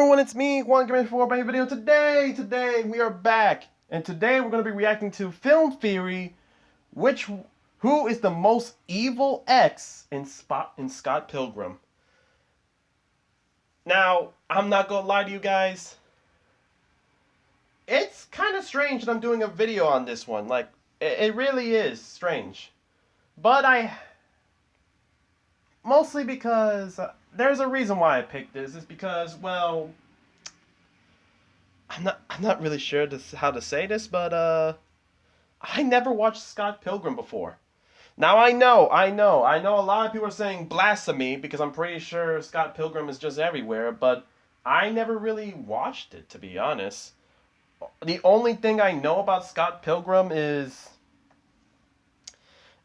everyone, it's me, Juan Game for my video. Today we are back, and today we're going to be reacting to Film Theory, who is the most evil X in Scott Pilgrim. Now, I'm not going to lie to you guys, it's kind of strange that I'm doing a video on this one. Like, it really is strange. But mostly because there's a reason why I picked this. It's because, well, I'm not really sure how to say this, but I never watched Scott Pilgrim before. Now I know a lot of people are saying blasphemy because I'm pretty sure Scott Pilgrim is just everywhere, but I never really watched it, to be honest. The only thing I know about Scott Pilgrim is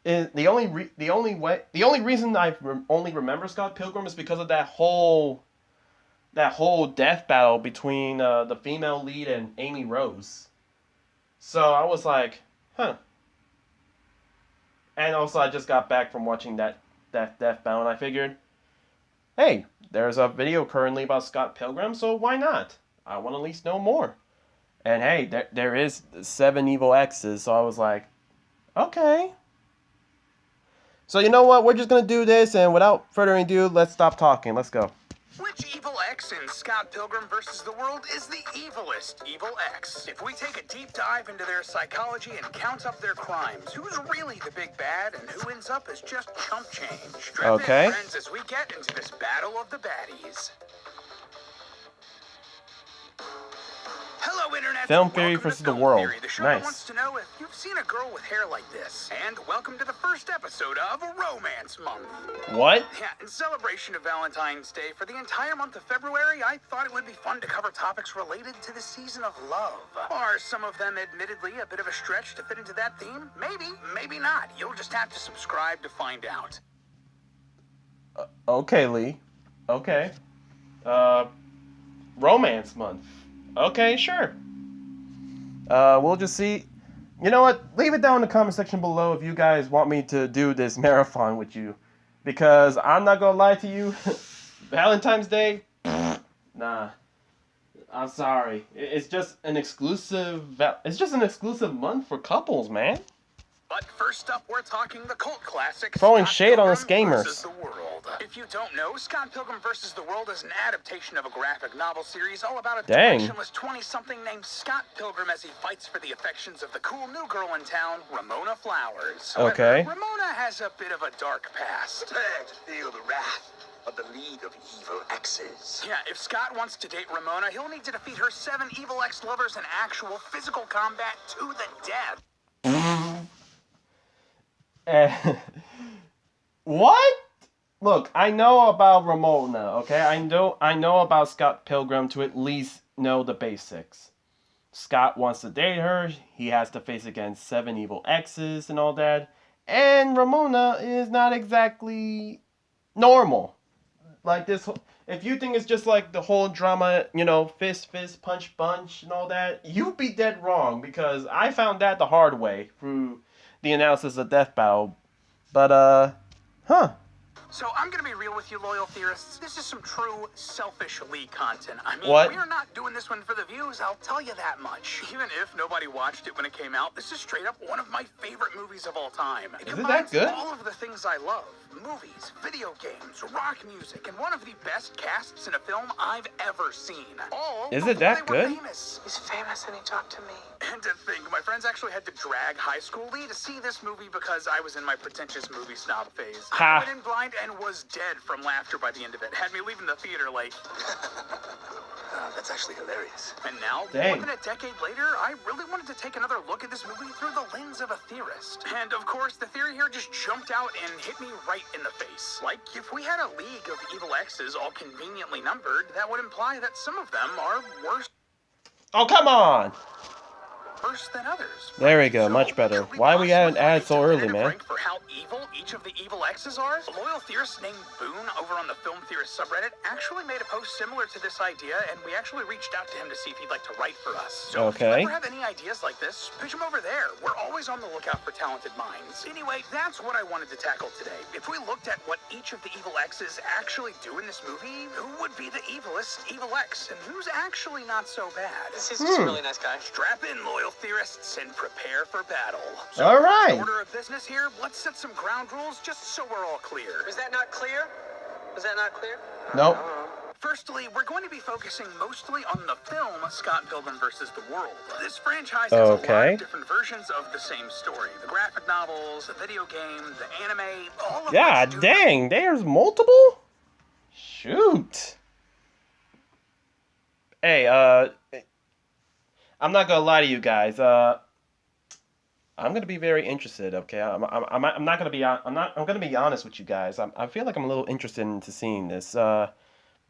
the only reason I only remember Scott Pilgrim is because of that whole death battle between the female lead and Amy Rose. So I was like, huh. And also I just got back from watching that death battle, and I figured, hey, there's a video currently about Scott Pilgrim, so why not? I want to at least know more. And hey, there is 7 evil X's, so I was like, okay. So you know what? We're just gonna do this, and without further ado, let's stop talking. Let's go. Which evil X in Scott Pilgrim vs. the World is the evilest evil X? If we take a deep dive into their psychology and count up their crimes, who's really the big bad and who ends up as just chump change? Strap in, friends, as we get into this battle of the baddies. Hello, Internet. Film Theory vs. the World. The show Nice. that wants to know if you've seen a girl with hair like this. And welcome to the first episode of Romance Month. What? Yeah, in celebration of Valentine's Day, for the entire month of February, I thought it would be fun to cover topics related to the season of love. Are some of them admittedly a bit of a stretch to fit into that theme? Maybe, maybe not. You'll just have to subscribe to find out. Okay, Lee. Okay. Romance Month. Okay, sure. We'll just see. You know what? Leave it down in the comment section below if you guys want me to do this marathon with you. Because I'm not gonna lie to you, Valentine's Day, nah. I'm sorry. It's just an exclusive. It's just an exclusive month for couples, man. But first up, we're talking the cult classic, Throwing Scott shade on us Pilgrim gamers. vs. the World. If you don't know, Scott Pilgrim vs. the World is an adaptation of a graphic novel series all about a directionless 20-something named Scott Pilgrim as he fights for the affections of the cool new girl in town, Ramona Flowers. Okay. However, Ramona has a bit of a dark past. Prepare to feel the wrath of the lead of evil X's. Yeah, if Scott wants to date Ramona, he'll need to defeat her 7 evil ex-lovers in actual physical combat to the death. What? Look, I know about Ramona, okay? I know about Scott Pilgrim to at least know the basics. Scott wants to date her, he has to face against 7 evil exes and all that. And Ramona is not exactly normal. Like this, if you think it's just like the whole drama, you know, fist, punch, and all that, you'd be dead wrong, because I found that the hard way through the analysis of Death Battle. But, huh. So I'm gonna be real with you, loyal theorists. This is some true selfish Lee content. I mean, What? we are not doing this one for the views, I'll tell you that much. Even if nobody watched it when it came out, this is straight up one of my favorite movies of all time. It Is it that good? all of the things I love. Movies, video games, rock music, and one of the best casts in a film I've ever seen. All Is it that before they were good? famous. He's famous and he talked to me. And to think, my friends actually had to drag high school Lee to see this movie because I was in my pretentious movie snob phase. Ha. I went in blind and was dead from laughter by the end of it. Had me leaving the theater like... That's actually hilarious. And now, Dang. more than a decade later, I really wanted to take another look at this movie through the lens of a theorist. And of course, the theory here just jumped out and hit me right in the face. Like, if we had a league of evil exes all conveniently numbered, that would imply that some of them are worse. Oh, come on! worse than others. There we go, So, much better. could Why we hadn't possibly added so find a early, definitive man? rank for how evil each of the evil X's are? A loyal theorist named Boone over on the Film Theorist subreddit actually made a post similar to this idea, and we actually reached out to him to see if he'd like to write for us. So Okay. if you ever have any ideas like this, pitch them over there. We're always on the lookout for talented minds. Anyway, that's what I wanted to tackle today. If we looked at what each of the evil X's actually do in this movie, who would be the evilest evil X, and who's actually not so bad? He's just a really nice guy. Strap in, loyal theorists, and prepare for battle. So, All right. in order of business here, let's set some ground rules just so we're all clear. Was that not clear? Was that not clear? Nope. Firstly, we're going to be focusing mostly on the film Scott Pilgrim vs. the World. This franchise has a lot Okay. of different versions of the same story. The graphic novels, the video game, the anime, all of Yeah, which do dang, there's multiple? Shoot. Hey, I'm not gonna lie to you guys. I'm gonna be very interested. Okay, I'm not gonna be. I'm gonna be honest with you guys. I feel like I'm a little interested into seeing this. Leave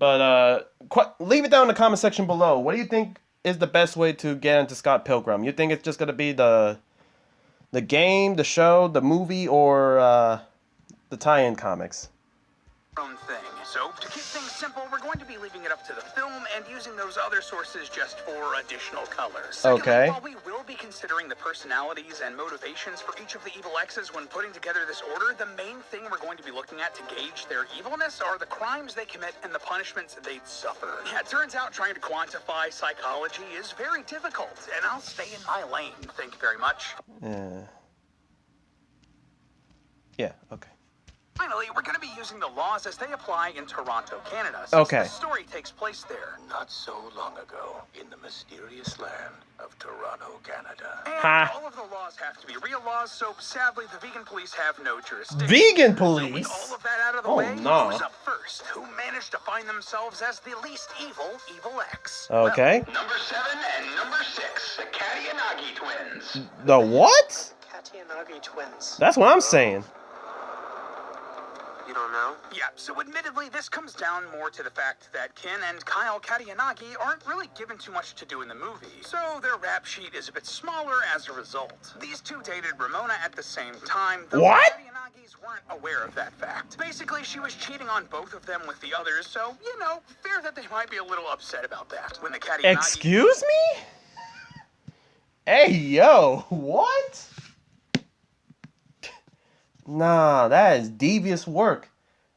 it down in the comment section below. What do you think is the best way to get into Scott Pilgrim? You think it's just gonna be the game, the show, the movie, or the tie-in comics? own thing. So, to keep things simple, we're going to be leaving it up to the film and using those other sources just for additional colors. Secondly, Okay. while we will be considering the personalities and motivations for each of the evil X's when putting together this order, the main thing we're going to be looking at to gauge their evilness are the crimes they commit and the punishments they'd suffer. Yeah, it turns out trying to quantify psychology is very difficult, and I'll stay in my lane. Thank you very much. Yeah, okay. Finally, we're going to be using the laws as they apply in Toronto, Canada, since Okay. the story takes place there. Not so long ago, in the mysterious land of Toronto, Canada. And Ha. all of the laws have to be real laws, so sadly the vegan police have no jurisdiction. Vegan So with police? all of that out of the Oh, way, no. who's up first? Who managed to find themselves as the least evil X? Okay. Number 7 and number 6, the Kadianagi twins. The what? Katianagi twins. That's what I'm saying. You don't know? Yeah, so admittedly, this comes down more to the fact that Ken and Kyle Kadianagi aren't really given too much to do in the movie, so their rap sheet is a bit smaller as a result. These two dated Ramona at the same time, though What? the Kadianagis weren't aware of that fact. Basically, she was cheating on both of them with the others, so, you know, fair that they might be a little upset about that. When the Kadianagi... Excuse me? Hey, yo, what? Nah, that is devious work.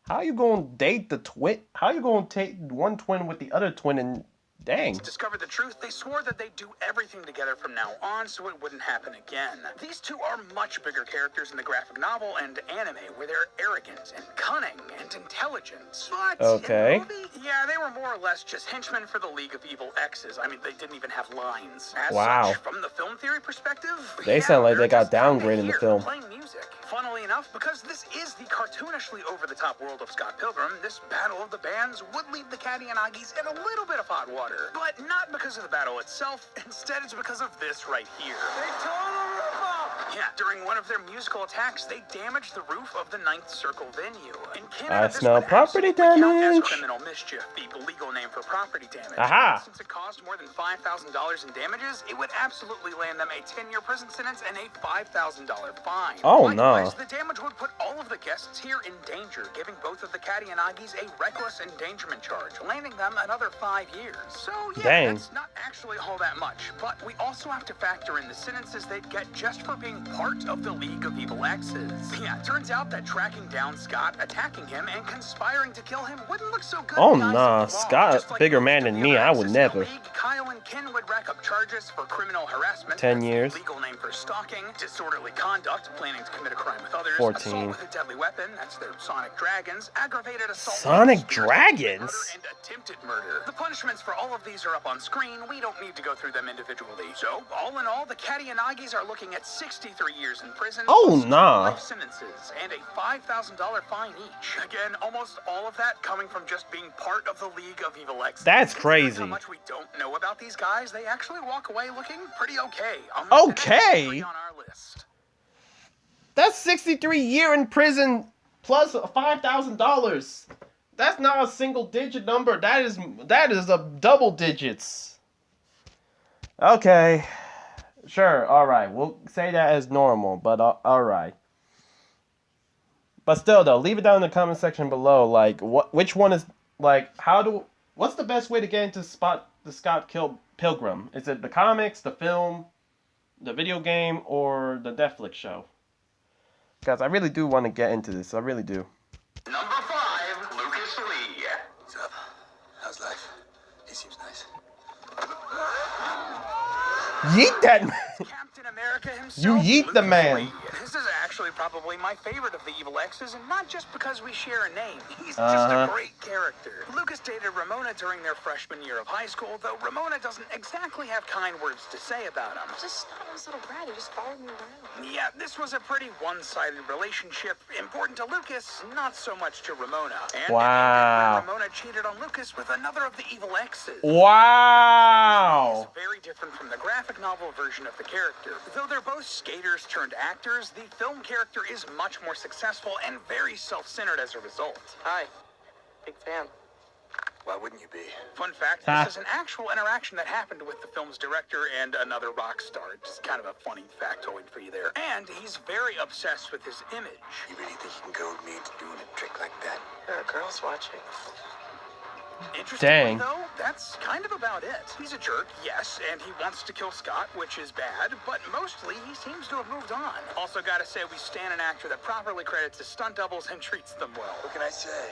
How you gonna date the twin? How you gonna take one twin with the other twin and dang? discovered the truth, they swore that they'd do everything together from now on so it wouldn't happen again. These two are much bigger characters in the graphic novel and anime, where they're arrogant and cunning and intelligent. But Okay. in the movie, yeah, they were more or less just henchmen for the League of Evil X's. I mean, they didn't even have lines. As Wow. such, from the film theory perspective, They sound like they're they got just kinda downgraded in the here film. playing music. Funnily enough, because this is the cartoonishly over-the-top world of Scott Pilgrim, this battle of the bands would leave the Kadianagis in a little bit of hot water. But not because of the battle itself, instead it's because of this right here. They tore the roof off! Yeah, during one of their musical attacks, they damaged the roof of the Ninth Circle venue. In Canada, I this smell would property absolutely count as damage. criminal mischief, the legal name for property damage. Aha. Since it caused more than $5,000 in damages, it would absolutely land them a 10-year prison sentence and a $5,000 fine. Oh, no. Likewise, the damage would put all of the guests here in danger, giving both of the Kadianagis a reckless endangerment charge, landing them another 5 years. So, yeah, Dang. that's not actually all that much. But we also have to factor in the sentences they'd get just for being part of the League of Evil X's. Yeah, it turns out that tracking down Scott, attacking him, and conspiring to kill him wouldn't look so good. Oh, in the eyes nah, of the law. Scott, Just like bigger most man of than the me, other I would X's in the never. league, Kyle and Ken would rack up charges for criminal harassment. 10 that's the years. legal name for stalking, disorderly conduct, planning to commit a crime with others, 14. assault with a deadly weapon, that's their Sonic Dragons, aggravated assault, Sonic with conspiracy, Dragons? murder, and attempted murder. The punishments for all of these are up on screen. We don't need to go through them individually. So, all in all, the Kadianagis are looking at 63 years in prison. Oh, plus two nah. life sentences and a $5,000 fine each. Again, almost all of that coming from just being part of the League of Evil X. That's Considering crazy. How much we don't know about these guys, they actually walk away looking pretty okay. Okay. On our list. That's 63 year in prison plus $5,000. That's not a single digit number. That is a double digits. Okay. Sure, alright. We'll say that as normal, but alright. But still, though, leave it down in the comment section below. Like, which one is, like, what's the best way to get into spot the Pilgrim? Is it the comics, the film, the video game, or the Netflix show? Guys, I really do want to get into this. I really do. Number 5, Lucas Lee. What's up? How's life? He seems nice. Yeet that man! Captain America You himself. yeet the Lucas man. Lee. This is actually probably my favorite of the Evil X's, and not just because we share a name. He's just Uh-huh. a great character. Lucas dated Ramona during their freshman year of high school, though Ramona doesn't exactly have kind words to say about him. Just not his little brat. He just followed me around. Yeah, this was a pretty one-sided relationship. Important to Lucas, not so much to Ramona. And Wow. when Ramona cheated on Lucas with another of the Evil X's. Wow! It's very different from the graphic novel version of the character. Though they're both skaters turned actors, the film character is much more successful and very self-centered as a result. Hi. Big fan. Why wouldn't you be? Fun fact, Ha. this is an actual interaction that happened with the film's director and another rock star. Just kind of a funny factoid for you there. And he's very obsessed with his image. You really think you can goad me into doing a trick like that? There are girls watching. Interestingly, Dang. though, that's kind of about it. He's a jerk, yes, and he wants to kill Scott, which is bad, but mostly he seems to have moved on. Also gotta say, we stand an actor that properly credits his stunt doubles and treats them well. What can I say?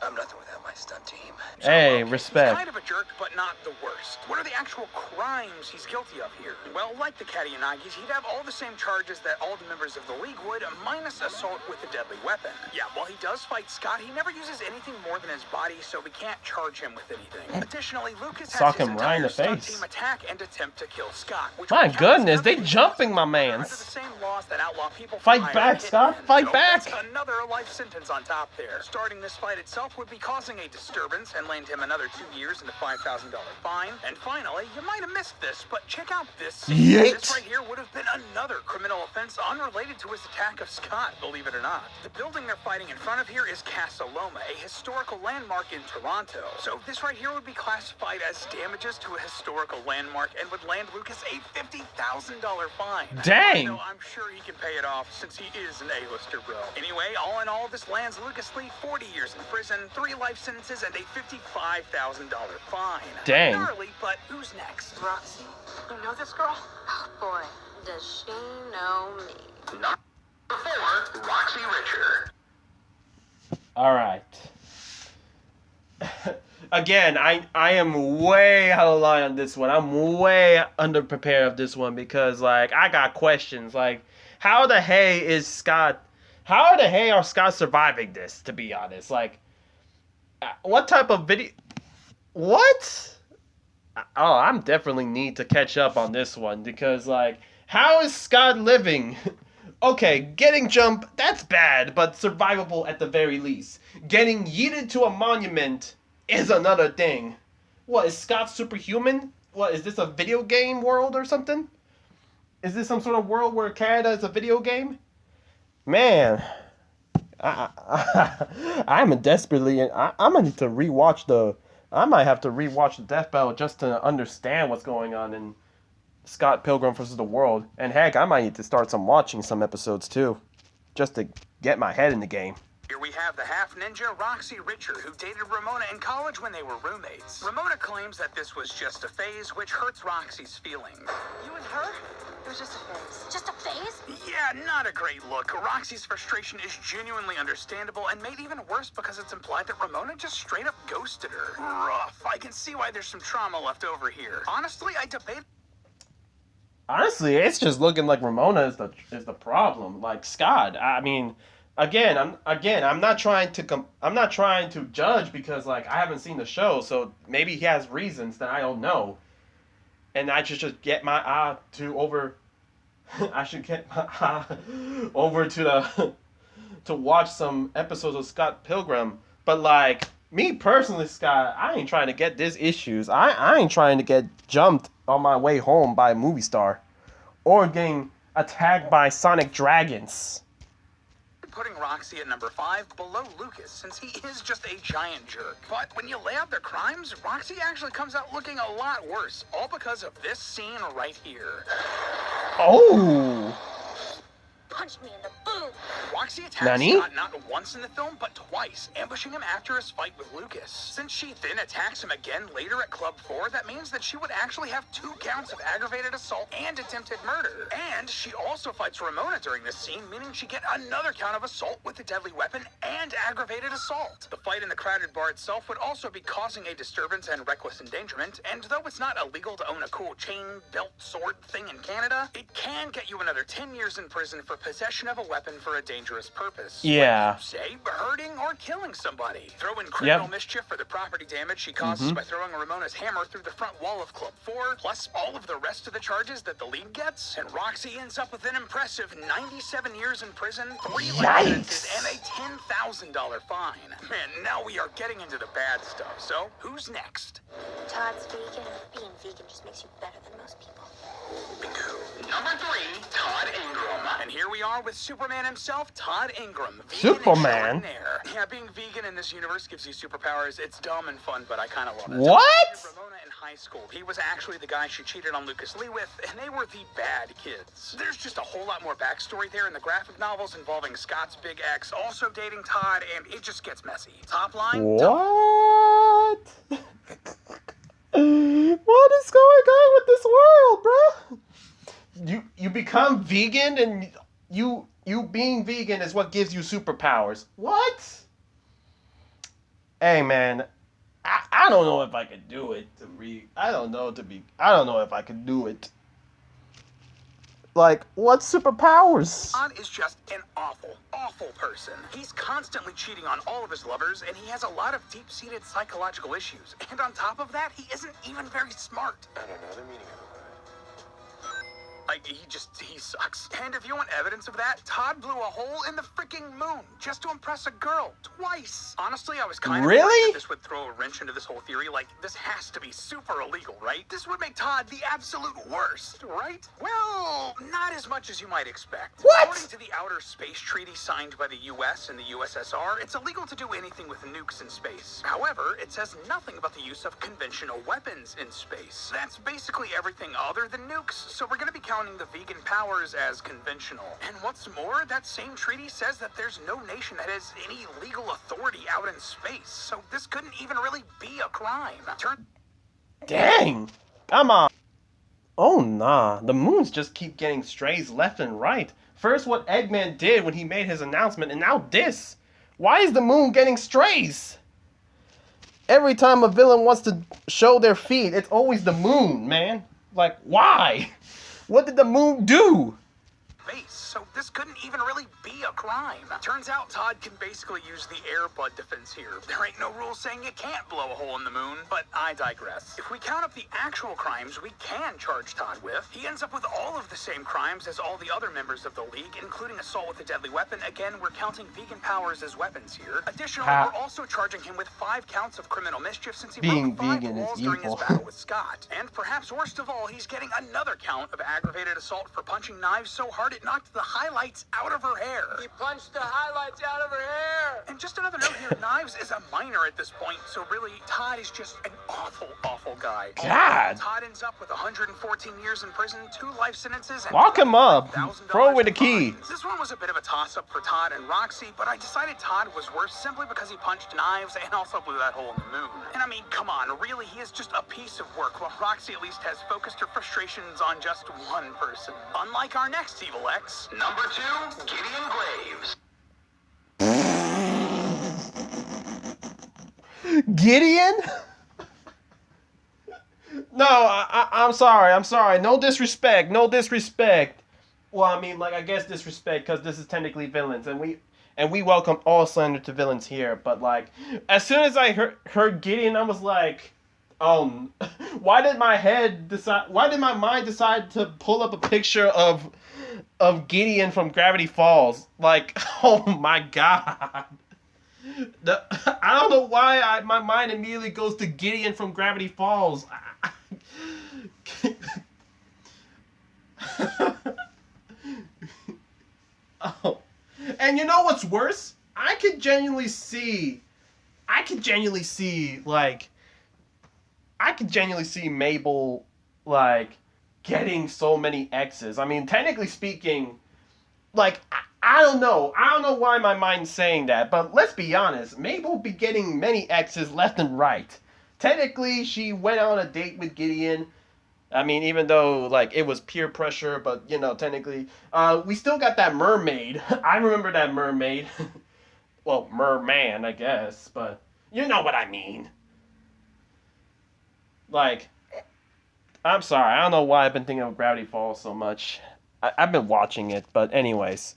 I'm nothing without my stunt team. Hey, He's respect. kind of a jerk, but not the worst. What are the actual crimes he's guilty of here? Well, like the Katayanagis, he'd have all the same charges that all the members of the League would, minus assault with a deadly weapon. Yeah, while he does fight Scott, he never uses anything more than his body, so we can't charge him with anything. Additionally, Lucas has Sock his him right in entire the stunt face. team attack and attempt to kill Scott. Which My would count as goodness, they another jumping my under mans. the same laws that outlaw people Fight from back, hiring Scott, hitmen. fight So back. that's another life sentence on top there. Starting this fight itself would be causing a disturbance and land him another 2 years and a $5,000 fine. And finally, you might have missed this, but check out this scene. Yeet. This right here would have been another criminal offense unrelated to his attack of Scott, believe it or not. The building they're fighting in front of here is Casa Loma, a historical landmark in Toronto. So this right here would be classified as damages to a historical landmark and would land Lucas a $50,000 fine. Dang. Though I'm sure he can pay it off since he is an A-lister, bro. Anyway, all in all, this lands Lucas Lee 40 years in prison, 3 life sentences, and a $55,000 fine. Dang. Gnarly, but who's next? Roxy, you know this girl? Oh boy, does she know me? Number 4, Roxy Richer. Alright. Again, I am way out of line on this one. I'm way underprepared of this one because, like, I got questions. Like, how the hey is Scott... How the hey are Scott surviving this, to be honest? Like, what type of video... What? Oh, I'm definitely need to catch up on this one because, like, how is Scott living? Okay, getting jumped, that's bad, but survivable at the very least. Getting yeeted to a monument is another thing. What, is Scott superhuman? What, is this a video game world or something? Is this some sort of world where Canada is a video game? Man, I'm desperately... I'm gonna need to rewatch the... I might have to rewatch the Death Battle just to understand what's going on in Scott Pilgrim vs. the World. And heck, I might need to start watching some episodes too, just to get my head in the game. Here we have the half-ninja Roxy Richer, who dated Ramona in college when they were roommates. Ramona claims that this was just a phase, which hurts Roxy's feelings. You and her? It was just a phase. Just a phase? Yeah, not a great look. Roxy's frustration is genuinely understandable and made even worse because it's implied that Ramona just straight up ghosted her. Rough. I can see why there's some trauma left over here. Honestly, I debate... Honestly, it's just looking like Ramona is the problem. Like Scott, I mean, I'm not trying to judge because, like, I haven't seen the show, so maybe he has reasons that I don't know, and I should just get my eye to over. I should get my eye over to watch some episodes of Scott Pilgrim. But, like, me personally, Scott, I ain't trying to get these issues. I ain't trying to get jumped on my way home by a movie star or getting attacked by sonic dragons. putting Roxy at number 5 below Lucas, since he is just a giant jerk. But when you lay out their crimes, Roxy actually comes out looking a lot worse, all because of this scene right here. Oh. Punched me in the boob. Roxy attacks Nani? Scott not once in the film, but twice, ambushing him after his fight with Lucas. Since she then attacks him again later at Club 4, that means that she would actually have 2 counts of aggravated assault and attempted murder. And she also fights Ramona during this scene, meaning she get another count of assault with a deadly weapon and aggravated assault. The fight in the crowded bar itself would also be causing a disturbance and reckless endangerment, and though it's not illegal to own a cool chain, belt, sword thing in Canada, it can get you another 10 years in prison for possession of a weapon for a dangerous purpose. Yeah. Like, say, hurting or killing somebody. Throw in criminal mischief for the property damage she causes by throwing Ramona's hammer through the front wall of Club 4, plus all of the rest of the charges that the lead gets, and Roxy ends up with an impressive 97 years in prison, 3 life sentences, and a $10,000 fine. Man, now we are getting into the bad stuff, so who's next? Todd's vegan. Being vegan just makes you better than most people. Number 3, Todd Ingram. And here we are with Superman himself, Todd Ingram. Superman? Yeah, being vegan in this universe gives you superpowers. It's dumb and fun, but I kind of love it. What? Ramona in high school. He was actually the guy she cheated on Lucas Lee with, and they were the bad kids. There's just a whole lot more backstory there in the graphic novels involving Scott's big ex also dating Todd, and it just gets messy. Top line? What? What is going on with this world, bro? You become vegan, and you being vegan is what gives you superpowers. What? Hey, man, I don't know if I could do it to read. I don't know if I could do it. Like, what superpowers? Todd is just an awful, awful person. He's constantly cheating on all of his lovers, and he has a lot of deep-seated psychological issues. And on top of that, he isn't even very smart. I don't know the meaning of it. Like, he sucks. And if you want evidence of that, Todd blew a hole in the freaking moon just to impress a girl twice. Honestly, I was kind of worried Really? that this would throw a wrench into this whole theory. Like, this has to be super illegal, right? This would make Todd the absolute worst, right? Well, not as much as you might expect. What? According to the Outer Space Treaty signed by the US and the USSR, it's illegal to do anything with nukes in space. However, it says nothing about the use of conventional weapons in space. That's basically everything other than nukes, so we're going to be counting the vegan powers as conventional. And what's more, that same treaty says that there's no nation that has any legal authority out in space, so this couldn't even really be a crime. Dang! Come on! Oh nah, the moons just keep getting strays left and right. First what Eggman did when he made his announcement, and now this! Why is the moon getting strays? Every time a villain wants to show their feet, it's always the moon, man. Like, why? What did the moon do? Space, so this couldn't even really be a crime. Turns out Todd can basically use the air bud defense here. There ain't no rule saying you can't blow a hole in the moon, but I digress. If we count up the actual crimes we can charge Todd with, he ends up with all of the same crimes as all the other members of the League, including assault with a deadly weapon. Again, we're counting vegan powers as weapons here. Additionally, we're also charging him with 5 counts of criminal mischief since he broke 5 walls during his battle with Scott. And perhaps worst of all, he's getting another count of aggravated assault for punching Knives so hard it knocked the highlights out of her hair. He punched the highlights out of her hair. And just another note here, Knives is a minor at this point, so really, Todd is just an awful, awful guy. God! Todd ends up with 114 years in prison, 2 life sentences, and Lock him up! $1,000 Throw away the in key! fines. This one was a bit of a toss-up for Todd and Roxy, but I decided Todd was worse simply because he punched Knives and also blew that hole in the moon. And I mean, come on, really, he is just a piece of work, while Roxy at least has focused her frustrations on just one person. Unlike our next evil ex, number 2, Gideon Graves. Gideon? No, I'm sorry. No disrespect. Well, I mean, like, I guess disrespect, because this is technically villains, and we welcome all slander to villains here, but, like, as soon as I heard Gideon, I was like, why did my mind decide to pull up a picture of Gideon from Gravity Falls? Like, oh my god. I don't know why my mind immediately goes to Gideon from Gravity Falls. Oh, And you know what's worse? I could genuinely see Mabel, like, getting so many exes. I mean, technically speaking, like, I don't know. I don't know why my mind's saying that, but let's be honest. Mabel be getting many exes left and right. Technically, she went on a date with Gideon. I mean, even though, like, it was peer pressure, but, you know, technically, we still got that mermaid. I remember that mermaid. Well, merman, I guess, but you know what I mean. Like, I'm sorry, I don't know why I've been thinking of Gravity Falls so much. I've been watching it, but anyways.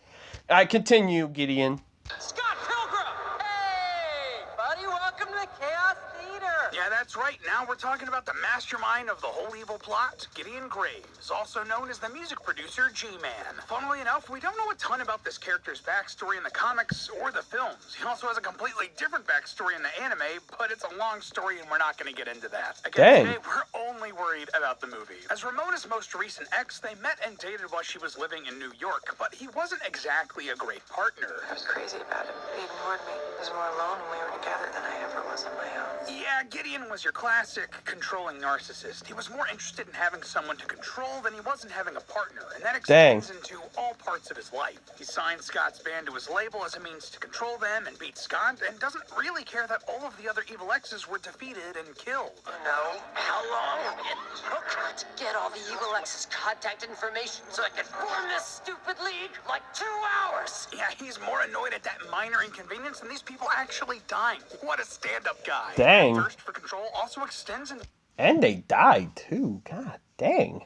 I continue, Gideon. Scott Pilgrim! Hey, buddy, welcome to the Chaos Theater. Yeah, that's right. Now we're talking about the mastermind of the whole evil plot, Gideon Graves, also known as the music producer G-Man. Funnily enough, we don't know a ton about this character's backstory in the comics or the films. He also has a completely different backstory in the anime, but it's a long story and we're not going to get into that. Again, today we're only worried about the movie. As Ramona's most recent ex, they met and dated while she was living in New York, but he wasn't exactly a great partner. I was crazy about him. He ignored me. He was more alone when we were together than I ever was on my own. Yeah, Gideon was your classic controlling narcissist. He was more interested in having someone to control than he was in having a partner, and that extends into all parts of his life. He signed Scott's band to his label as a means to control them and beat Scott, and doesn't really care that all of the other evil exes were defeated and killed. You know how long it took to get all the evil ex's contact information so I could form this stupid league? Like 2 hours. Yeah, he's more annoyed at that minor inconvenience than these people actually dying. What a stand-up guy. Dang. That thirst for control also extends into... And they died, too. God dang.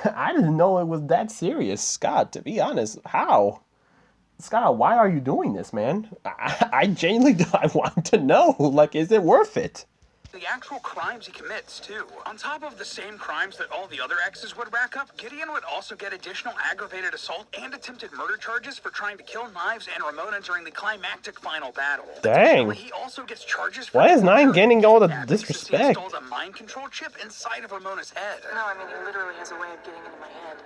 I didn't know it was that serious, Scott, to be honest. How? Scott, why are you doing this, man? I genuinely I want to know. Like, is it worth it? The actual crimes he commits, too. On top of the same crimes that all the other exes would rack up, Gideon would also get additional aggravated assault and attempted murder charges for trying to kill Knives and Ramona during the climactic final battle. Dang. Additionally, he also gets charges for... Why is Nine getting all the kidnapping since disrespect? He installed a mind control chip inside of Ramona's head. No, I mean, he literally has a way of getting into my head.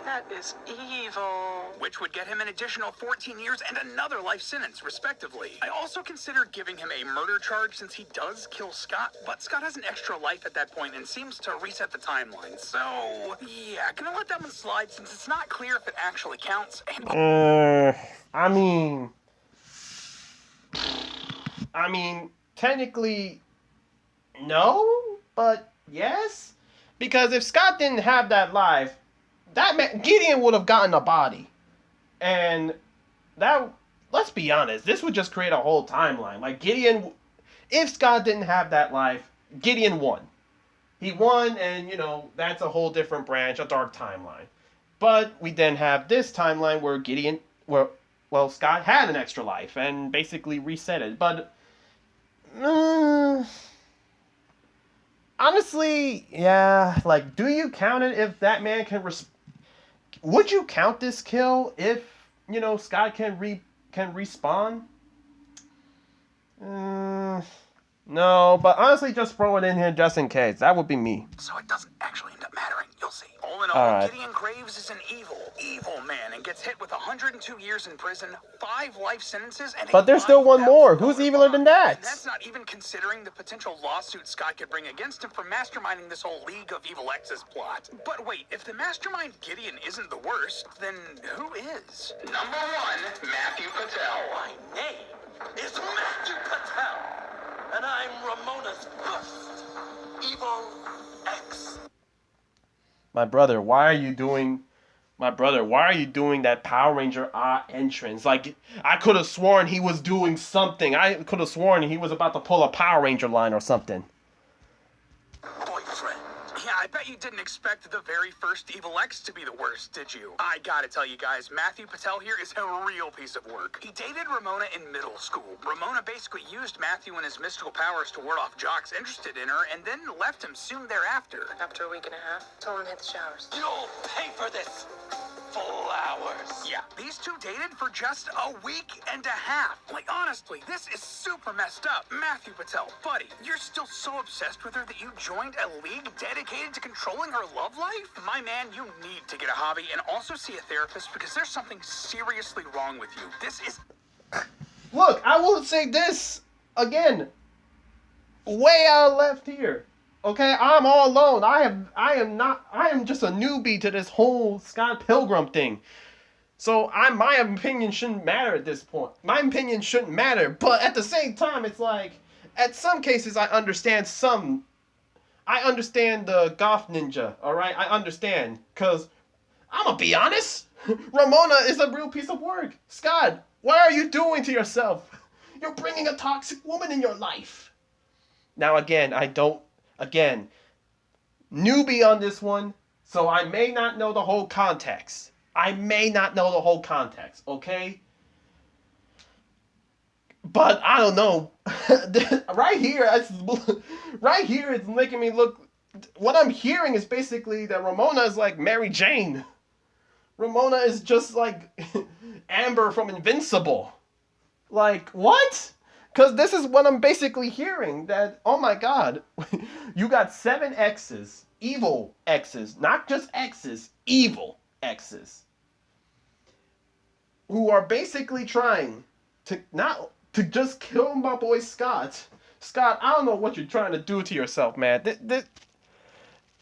That is evil. Which would get him an additional 14 years and another life sentence, respectively. I also consider giving him a murder charge since he does kill Scott, but Scott has an extra life at that point and seems to reset the timeline. So, yeah, gonna let that one slide since it's not clear if it actually counts. And I mean, technically, no, but yes. Because if Scott didn't have that life, that man, Gideon would have gotten a body. And that, let's be honest, this would just create a whole timeline. Like, Gideon, if Scott didn't have that life, Gideon won. He won, and, you know, that's a whole different branch, a dark timeline. But we then have this timeline where Gideon, well, Scott had an extra life and basically reset it. But, honestly, yeah, like, do you count it if that man can would you count this kill if, you know, Scott can respawn? No, but honestly, just throw it in here just in case. That would be me. so it doesn't actually end up mattering. You'll see. All in all, Alright. Gideon Graves is an evil man and gets hit with 102 years in prison, 5 life sentences, and But there's still one more. Who's $5,000 eviler than that? And that's not even considering the potential lawsuit Scott could bring against him for masterminding this whole League of Evil Exes plot. But wait, if the mastermind Gideon isn't the worst, then who is? Number 1, Matthew Patel. My name is Matthew Patel, and I'm Ramona's first evil ex. My brother, why are you doing that Power Ranger entrance? Like, I could have sworn he was doing something. I could have sworn he was about to pull a Power Ranger line or something. Boyfriend. Yeah, I bet you didn't expect the very first Evil X to be the worst, did you? I gotta tell you guys, Matthew Patel here is a real piece of work. He dated Ramona in middle school. Ramona basically used Matthew and his mystical powers to ward off jocks interested in her, and then left him soon thereafter. After a week and a half, told him to hit the showers. You'll pay for this. flowers. Yeah, these two dated for just a week and a half. Like, honestly, this is super messed up. Matthew Patel, buddy, you're still so obsessed with her that you joined a league dedicated to controlling her love life? My man, you need to get a hobby and also see a therapist because there's something seriously wrong with you. This is... Look, I will say this again. Way out left here. Okay, I'm all alone. I am just a newbie to this whole Scott Pilgrim thing. So my opinion shouldn't matter at this point. My opinion shouldn't matter, but at the same time, it's like, at some cases I understand the goth ninja, alright? I understand. Cause I'm gonna be honest, Ramona is a real piece of work. Scott, what are you doing to yourself? You're bringing a toxic woman in your life. Now again, newbie on this one, so I may not know the whole context. Okay? But I don't know. right here it's making me look... What I'm hearing is basically that Ramona is like Mary Jane. Ramona is just like Amber from Invincible. Like, what? Because this is what I'm basically hearing. That, oh my god, you got 7 exes. Evil exes. Not just exes. Evil exes. Who are basically trying to just kill my boy Scott. Scott, I don't know what you're trying to do to yourself, man.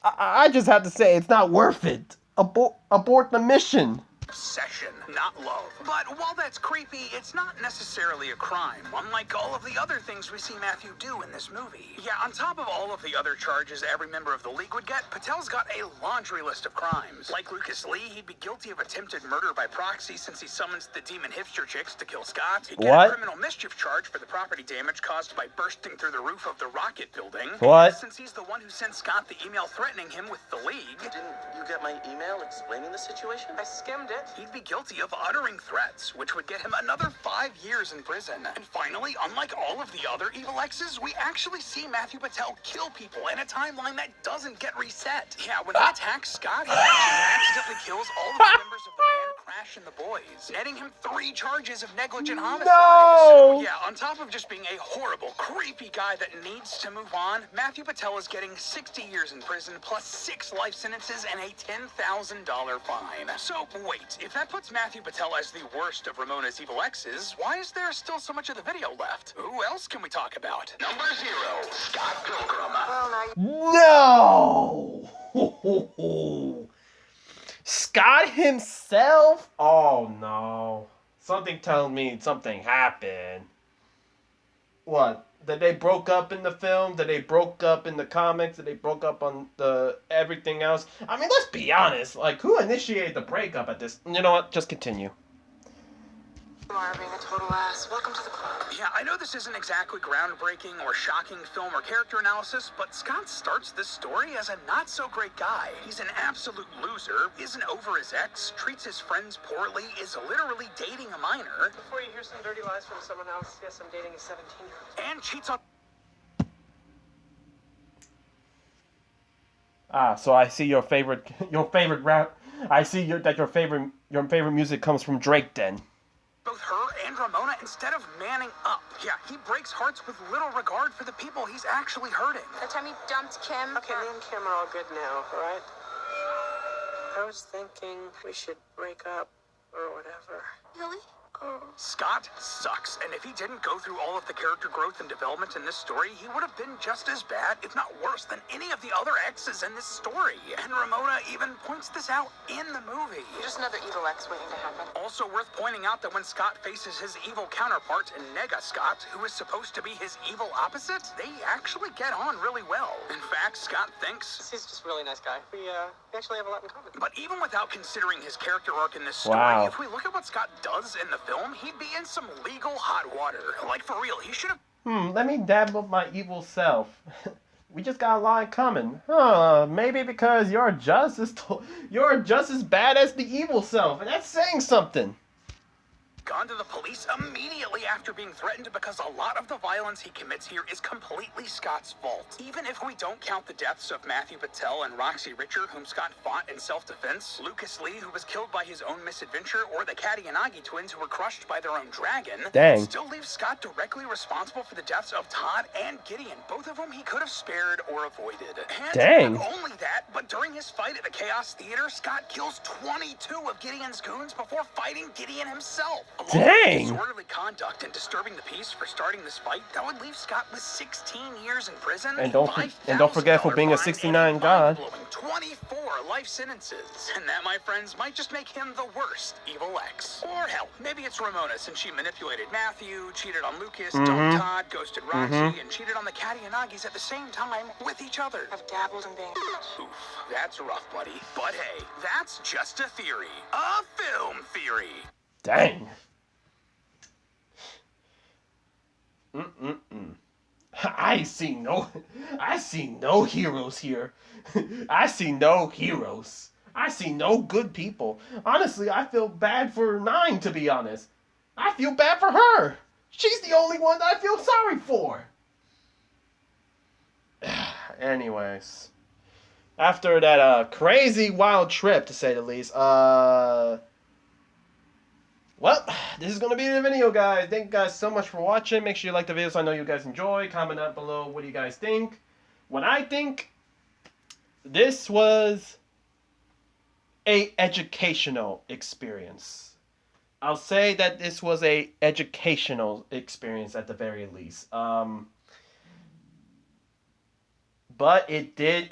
I just have to say, it's not worth it. Abort the mission. Obsession, not love. But while that's creepy, it's not necessarily a crime, unlike all of the other things we see Matthew do in this movie. Yeah, on top of all of the other charges every member of the League would get, Patel's got a laundry list of crimes. Like Lucas Lee, he'd be guilty of attempted murder by proxy since he summons the demon hipster chicks to kill Scott. He'd get a criminal mischief charge for the property damage caused by bursting through the roof of the rocket building. What? Since he's the one who sent Scott the email threatening him with the League. Didn't you get my email explaining the situation? I skimmed it. He'd be guilty of uttering threats, which would get him another 5 years in prison. And finally, unlike all of the other evil exes, we actually see Matthew Patel kill people in a timeline that doesn't get reset. Yeah, when he attacks Scott, he actually accidentally kills all of the members of the band Crash and the Boys, netting him 3 charges of negligent homicide. No! So, yeah, on top of just being a horrible, creepy guy that needs to move on, Matthew Patel is getting 60 years in prison plus 6 life sentences and a $10,000 fine. So, wait. If that puts Matthew Patel as the worst of Ramona's evil exes, why is there still so much of the video left? Who else can we talk about? Number 0, Scott Pilgrim. Well, now No! Scott himself? Oh no. Something tells me something happened. What? That they broke up in the film? That they broke up in the comics? That they broke up on the everything else? I mean, let's be honest. Like, who initiated the breakup at this? You know what? Just continue. you are being a total ass. Welcome to the club. Yeah, I know this isn't exactly groundbreaking or shocking film or character analysis, but Scott starts this story as a not-so-great guy. He's an absolute loser, isn't over his ex, treats his friends poorly, is literally dating a minor, Before you hear some dirty lies from someone else, yes, I'm dating a 17-year-old. and cheats on... So I see your favorite rap. I see that your favorite music comes from Drake then. both her and Ramona instead of manning up. Yeah, he breaks hearts with little regard for the people he's actually hurting. The time you dumped Kim. Okay, me and Kim are all good now, alright? I was thinking we should break up or whatever. Really? Scott sucks, and if he didn't go through all of the character growth and development in this story, he would have been just as bad, if not worse, than any of the other exes in this story. And Ramona even points this out in the movie. Just another evil ex waiting to happen. Also worth pointing out that when Scott faces his evil counterpart, Nega Scott, who is supposed to be his evil opposite, they actually get on really well. In fact, Scott thinks... He's just a really nice guy. We actually have a lot in common. But even without considering his character arc in this story, Wow. if we look at what Scott does in the film, he'd be in some legal hot water. Like, for real, he should have... Let me dab up my evil self. We just got a lot in common. Maybe because you're just as bad as the evil self, and that's saying something. gone to the police immediately after being threatened because a lot of the violence he commits here is completely Scott's fault. Even if we don't count the deaths of Matthew Patel and Roxy Richer, whom Scott fought in self-defense, Lucas Lee, who was killed by his own misadventure, or the Kadianagi twins, who were crushed by their own dragon, Dang. it still leaves Scott directly responsible for the deaths of Todd and Gideon, both of whom he could have spared or avoided. And Dang. not only that, but during his fight at the Chaos Theater, Scott kills 22 of Gideon's goons before fighting Gideon himself. Along with Dang. disorderly conduct and disturbing the peace for starting this fight, that would leave Scott with 16 years in prison. And don't forget for being a 69 god. 24 life sentences. And that, my friends, might just make him the worst Evil X. Or hell, maybe it's Ramona, since she manipulated Matthew, cheated on Lucas, dumped Todd, ghosted Roxy, and cheated on the Kadianagis at the same time with each other. I've dabbled in being Oof, that's rough, buddy. But hey, that's just a theory. A film theory. Dang. I see no heroes here. I see no heroes. I see no good people. Honestly, I feel bad for Nine, to be honest. I feel bad for her. She's the only one that I feel sorry for. Anyways. After that crazy wild trip, to say the least, well, this is going to be the video, guys. Thank you guys so much for watching. Make sure you like the video so I know you guys enjoy. Comment down below what do you guys think. What I think, this was a educational experience. I'll say that this was a educational experience at the very least. But it did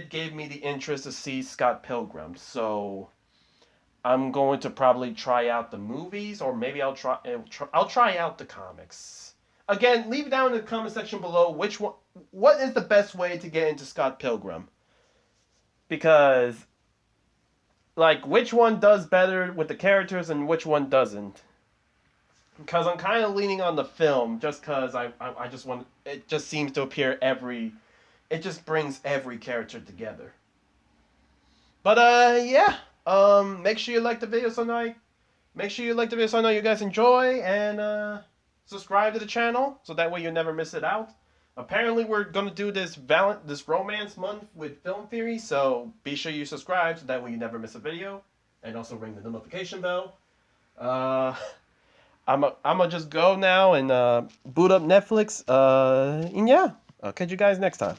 give me the interest to see Scott Pilgrim. So I'm going to probably try out the movies, or maybe I'll try out the comics. Again, leave down in the comment section below what is the best way to get into Scott Pilgrim. Because, like, which one does better with the characters and which one doesn't. Because I'm kind of leaning on the film, just because I just want, it just seems to appear it just brings every character together. But, yeah. Make sure you like the video so I know you guys enjoy, and subscribe to the channel so that way you never miss it out. Apparently we're gonna do this romance month with film theory, so be sure you subscribe so that way you never miss a video, and also ring the notification bell. I'ma just go now and boot up Netflix. And yeah, I'll catch you guys next time.